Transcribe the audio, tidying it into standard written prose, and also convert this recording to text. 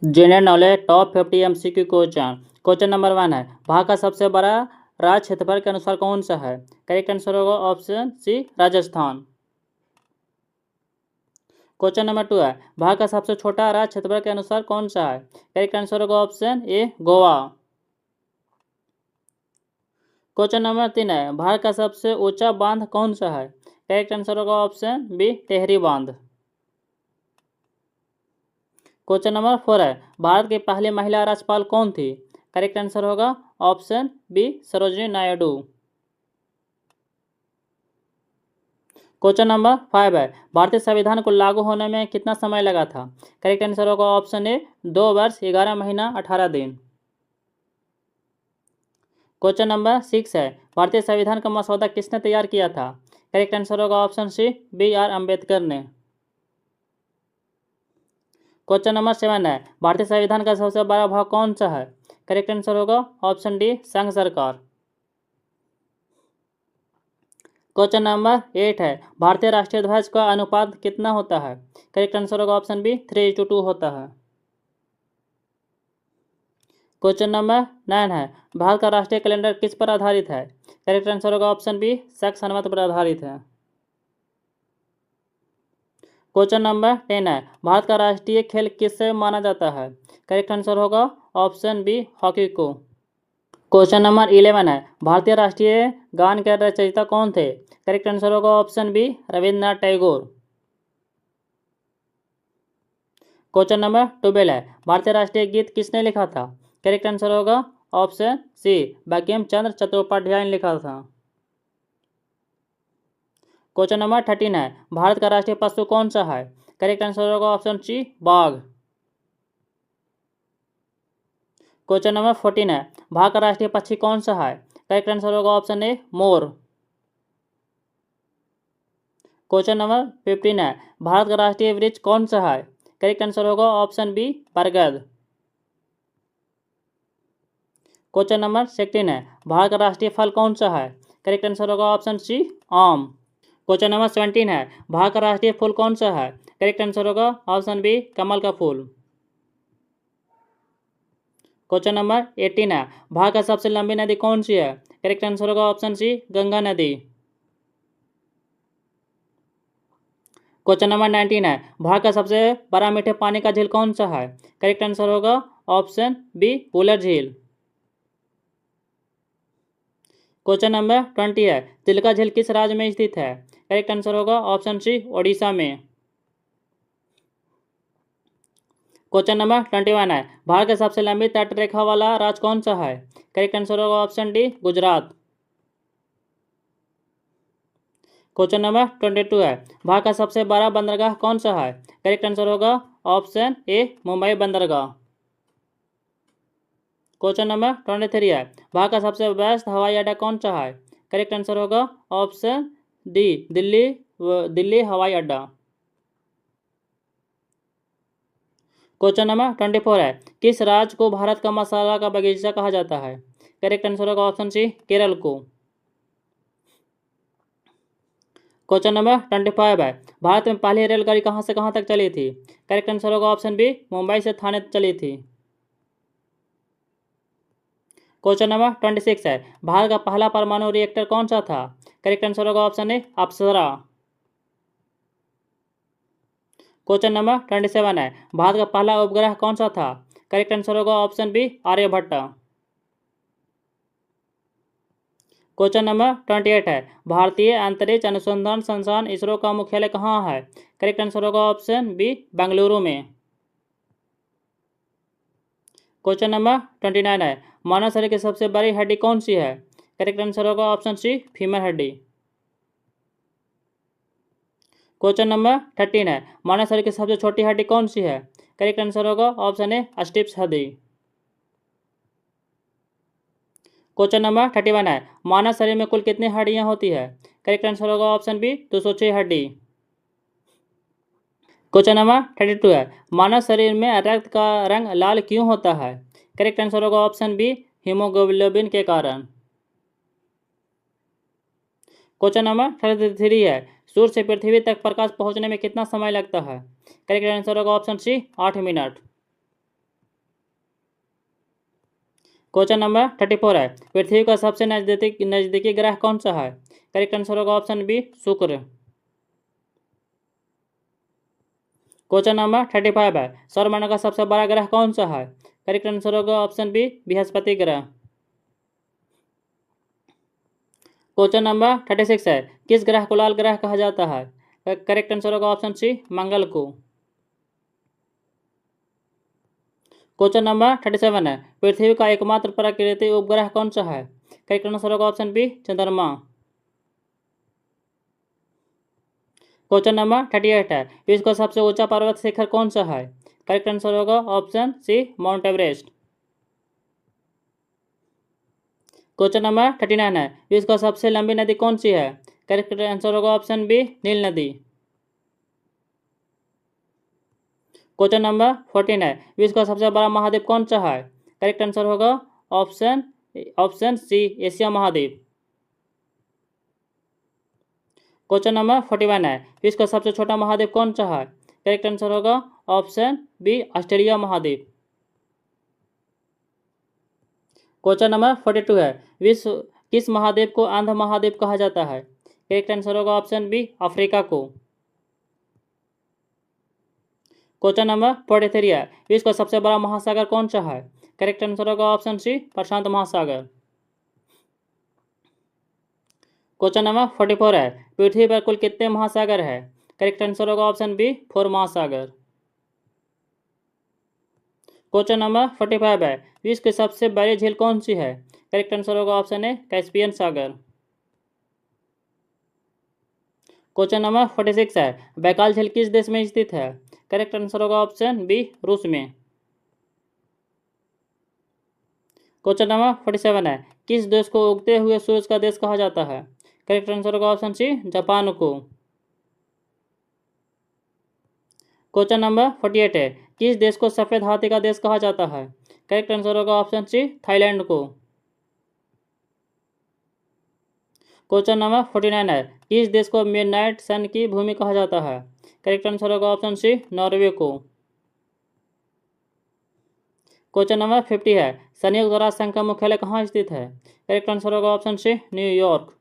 General knowledge top 50 MCQ question. Question number 1 है, भारत का सबसे बड़ा राज्य क्षेत्रफल के अनुसार कौन सा है? करेक्ट आंसर होगा option C Rajasthan. Question number 2 है, भारत का सबसे छोटा राज्य क्षेत्रफल के अनुसार कौन सा है? करेक्ट आंसर होगा ऑप्शन ए गोवा। क्वेश्चन नंबर 3 है, भारत का सबसे ऊंचा बांध कौन सा है? करेक्ट आंसर होगा ऑप्शन बी टेहरी बांध। क्वेश्चन नंबर 4 है, भारत की पहली महिला राज्यपाल कौन थी? करेक्ट आंसर होगा option B Sarojini Naidu. Question number 5 है, भारतीय संविधान को लागू होने में कितना समय लगा था? करेक्ट आंसर होगा ऑप्शन ए 2 वर्ष 11 महीना 18 दिन। क्वेश्चन नंबर 6 है, भारतीय संविधान का मसौदा किसने तैयार किया था? करेक्ट आंसर होगा ऑप्शन सी BR अम्बेडकर ने। क्वेश्चन नंबर 7 है, भारतीय संविधान का सबसे बड़ा भाग कौन सा है? करेक्ट आंसर होगा ऑप्शन डी संघ सरकार। क्वेश्चन नंबर 8 है, भारतीय राष्ट्रीय ध्वज का अनुपात कितना होता है? करेक्ट आंसर होगा ऑप्शन बी 3:2 होता है। क्वेश्चन नंबर 9 है, भारत का राष्ट्रीय कैलेंडर किस पर आधारित है? करेक्ट आंसर होगा ऑप्शन बी शक संवत पर आधारित है। क्वेश्चन नंबर 10 है, भारत का राष्ट्रीय खेल किससे माना जाता है? करेक्ट आंसर होगा ऑप्शन बी हॉकी को। क्वेश्चन नंबर 11 है, भारतीय राष्ट्रीय गान के रचयिता कौन थे? करेक्ट आंसर होगा option B Rabindranath Tagore. Question number 12 है, भारतीय राष्ट्रीय गीत किसने लिखा था? करेक्ट आंसर होगा ऑप्शन सी बंकिम चंद्र चट्टोपाध्याय ने लिखा था। क्वेश्चन नंबर 13 है, भारत का राष्ट्रीय पशु कौन सा है? करेक्ट आंसर होगा ऑप्शन सी बाघ। क्वेश्चन नंबर 14 है, भारत का राष्ट्रीय पक्षी कौन सा है? करेक्ट आंसर होगा ऑप्शन ए मोर। क्वेश्चन नंबर 15 है, भारत का राष्ट्रीय वृक्ष कौन सा है? करेक्ट आंसर होगा ऑप्शन बी बरगद। क्वेश्चन नंबर 16 है, भारत का राष्ट्रीय फल कौन सा है? करेक्ट आंसर होगा ऑप्शन सी आम। क्वेश्चन नंबर 17 है, भारत का राष्ट्रीय फूल कौन सा है? करेक्ट आंसर होगा ऑप्शन बी कमल का फूल। क्वेश्चन नंबर 18 है, भारत का सबसे लंबी नदी कौन सी है? करेक्ट आंसर होगा ऑप्शन सी गंगा नदी। क्वेश्चन नंबर 19 है, भारत का सबसे बड़ा मीठे पानी का झील कौन सा है? करेक्ट आंसर होगा ऑप्शन बी वुलर झील। क्वेश्चन नंबर 20 है, चिल्का झील किस राज्य में स्थित है? करेक्ट आंसर होगा ऑप्शन सी ओडिशा में। क्वेश्चन नंबर 21 है, भारत की सबसे लंबी तट रेखा वाला राज्य कौन सा है? करेक्ट आंसर होगा option D Gujarat. Question number 22 है, भारत का सबसे बड़ा बंदरगाह कौन सा है? करेक्ट आंसर होगा ऑप्शन ए मुंबई बंदरगाह। क्वेश्चन नंबर 23 है, भारत का सबसे व्यस्त हवाई अड्डा कौन सा है? करेक्ट आंसर होगा ऑप्शन डी दिल्ली हवाई अड्डा। क्वेश्चन नंबर 24 है, किस राज्य को भारत का मसाला का बगीचा कहा जाता है? करेक्ट आंसर होगा ऑप्शन सी केरल को। क्वेश्चन नंबर 25 है, भारत में पहली रेलगाड़ी कहां से कहां तक चली थी? करेक्ट आंसर होगा ऑप्शन बी मुंबई से थाने चली थी। क्वेश्चन नंबर 26 है, भारत का पहला परमाणु रिएक्टर कौन सा था? करेक्ट आंसर होगा option A Apsara. Question number 27 है, भारत का पहला उपग्रह कौन सा था? करेक्ट आंसर होगा option B Aryabhata. Question number 28 है, भारतीय अंतरिक्ष अनुसंधान संस्थान इसरो का मुख्यालय कहाँ है? करेक्ट आंसर होगा ऑप्शन बी बेंगलुरु में। क्वेश्चन नंबर 29 है, मानव शरीर की सबसे बड़ी हड्डी कौन सी है? करेक्ट आंसर होगा ऑप्शन सी फीमर हड्डी। क्वेश्चन नंबर 13 है, मानव शरीर की सबसे छोटी हड्डी कौन सी है? करेक्ट आंसर होगा ऑप्शन ए स्टिप्स हड्डी। क्वेश्चन नंबर 31 है, मानव शरीर में कुल कितनी हड्डियां होती है? करेक्ट आंसर होगा ऑप्शन बी 206 हड्डी। क्वेश्चन नंबर 32 है, मानव शरीर में रक्त का रंग लाल क्यों होता है? करेक्ट आंसर होगा ऑप्शन बी हीमोग्लोबिन के कारण। क्वेश्चन नंबर 33 है, सूर्य से पृथ्वी तक प्रकाश पहुंचने में कितना समय लगता है? करेक्ट आंसर होगा option C 8 minute. Question number 34 है, पृथ्वी का सबसे नजदीकी ग्रह कौन सा है? करेक्ट आंसर होगा ऑप्शन बी शुक्र। क्वेश्चन नंबर 35 है, सौरमंडल का सबसे बड़ा ग्रह कौन सा है? करेक्ट आंसर होगा ऑप्शन बी बृहस्पति ग्रह। क्वेश्चन नंबर 36 है, किस ग्रह को लाल ग्रह कहा जाता है? करेक्ट आंसर होगा ऑप्शन सी मंगल को। क्वेश्चन नंबर 37 है, पृथ्वी का एकमात्र प्राकृतिक उपग्रह कौन सा है? करेक्ट आंसर होगा ऑप्शन बी चंद्रमा। क्वेश्चन नंबर 38 है, विश्व का सबसे ऊंचा पर्वत शिखर कौन सा है? करेक्ट आंसर होगा option C Mount Everest. Question number 39 है, विश्व का सबसे लंबी नदी कौन सी है? करेक्ट आंसर होगा ऑप्शन बी नील नदी। क्वेश्चन नंबर 14 है, विश्व का सबसे बड़ा महाद्वीप कौन सा है? करेक्ट आंसर होगा ऑप्शन सी एशिया महाद्वीप। क्वेश्चन नंबर 41 है, विश्व का सबसे छोटा महाद्वीप कौन सा है? करेक्ट आंसर होगा ऑप्शन बी ऑस्ट्रेलिया महाद्वीप। क्वेश्चन नंबर 42 है, विश्व किस महाद्वीप को आंध्र महाद्वीप कहा जाता है? करेक्ट आंसर होगा ऑप्शन बी अफ्रीका को। क्वेश्चन नंबर 43 है, विश्व का सबसे बड़ा महासागर कौन सा है? करेक्ट आंसर होगा ऑप्शन सी प्रशांत महासागर। क्वेश्चन नंबर 44 है, पृथ्वी पर कुल कितने महासागर है? करेक्ट आंसर होगा ऑप्शन बी 4 महासागर। क्वेश्चन नंबर 45 है, विश्व की सबसे बड़ी झील कौन सी है? करेक्ट आंसर होगा ऑप्शन ए कैस्पियन सागर। क्वेश्चन नंबर 46 है, बैकाल झील किस देश में स्थित है? करेक्ट आंसर होगा ऑप्शन बी रूस में। क्वेश्चन नंबर 47 है, किस देश को उगते हुए सूरज का देश कहा जाता है? करेक्ट आंसर होगा ऑप्शन सी जापान को। क्वेश्चन नंबर 48 है, किस देश को सफेद हाथी का देश कहा जाता है? करेक्ट आंसर होगा ऑप्शन सी थाईलैंड को। क्वेश्चन नंबर 49 है, किस देश को मिडनाइट सन की भूमि कहा जाता है? करेक्ट आंसर होगा ऑप्शन सी नॉर्वे को। क्वेश्चन नंबर 50 है, संयुक्त राष्ट्र संघ का मुख्यालय कहाँ स्थित है? करेक्ट आंसर होगा ऑप्शन सी न्यूयॉर्क।